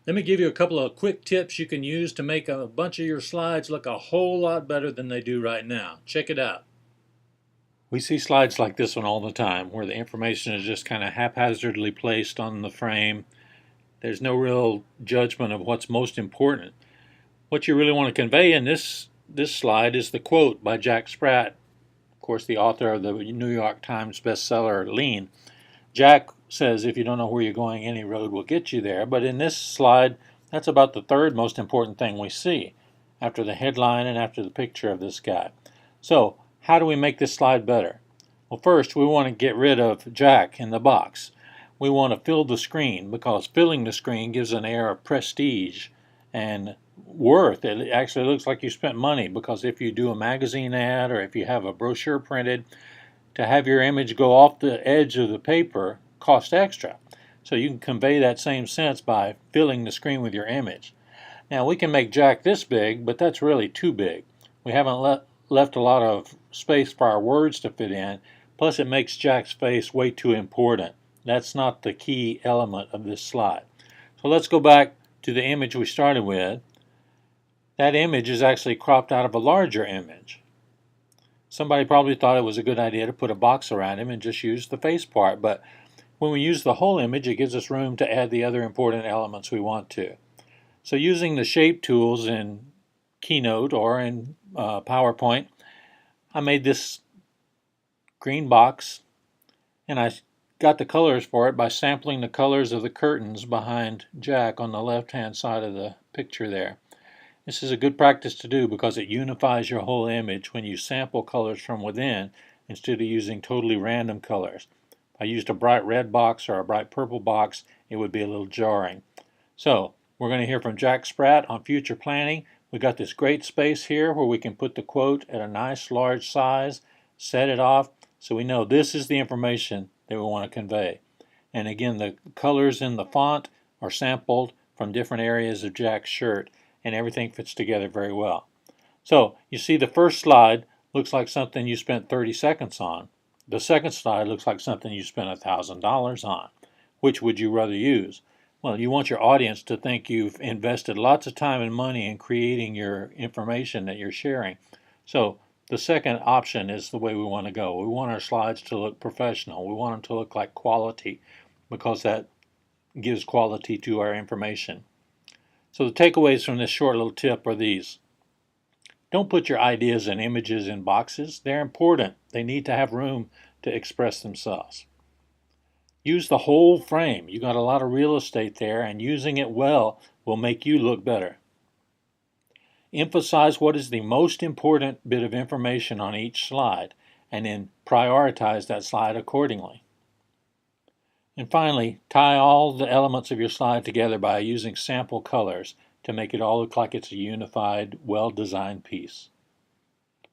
Let me give you a couple of quick tips you can use to make a bunch of your slides look a whole lot better than they do right now. Check it out. We see slides like this one all the time where the information is just kind of haphazardly placed on the frame. There's no real judgment of what's most important. What you really want to convey in this slide is the quote by Jack Sprat, of course the author of the New York Times bestseller Lean. Jack says if you don't know where you're going, any road will get you there. But in this slide, that's about the third most important thing we see, after the headline and after the picture of this guy. So how do we make this slide better? Well, first we want to get rid of Jack in the box. We want to fill the screen, because filling the screen gives an air of prestige and worth. It actually looks like you spent money, because if you do a magazine ad or if you have a brochure printed, to have your image go off the edge of the paper costs extra. So you can convey that same sense by filling the screen with your image. Now we can make Jack this big, but that's really too big. We haven't left a lot of space for our words to fit in, plus it makes Jack's face way too important. That's not the key element of this slide. So let's go back to the image we started with. That image is actually cropped out of a larger image. Somebody probably thought it was a good idea to put a box around him and just use the face part, but when we use the whole image, it gives us room to add the other important elements we want to. So using the shape tools in Keynote or in PowerPoint, I made this green box, and I got the colors for it by sampling the colors of the curtains behind Jack on the left-hand side of the picture there. This is a good practice to do because it unifies your whole image when you sample colors from within instead of using totally random colors. If I used a bright red box or a bright purple box, it would be a little jarring. So we're going to hear from Jack Sprat on future planning. We got this great space here where we can put the quote at a nice large size, set it off, so we know this is the information that we want to convey. And again, the colors in the font are sampled from different areas of Jack's shirt, and everything fits together very well. So you see the first slide looks like something you spent 30 seconds on. The second slide looks like something you spent $1,000 on. Which would you rather use? Well, you want your audience to think you've invested lots of time and money in creating your information that you're sharing. So the second option is the way we want to go. We want our slides to look professional. We want them to look like quality, because that gives quality to our information. So the takeaways from this short little tip are these. Don't put your ideas and images in boxes. They're important. They need to have room to express themselves. Use the whole frame. You got a lot of real estate there, and using it well will make you look better. Emphasize what is the most important bit of information on each slide, and then prioritize that slide accordingly. And finally, tie all the elements of your slide together by using sample colors to make it all look like it's a unified, well-designed piece.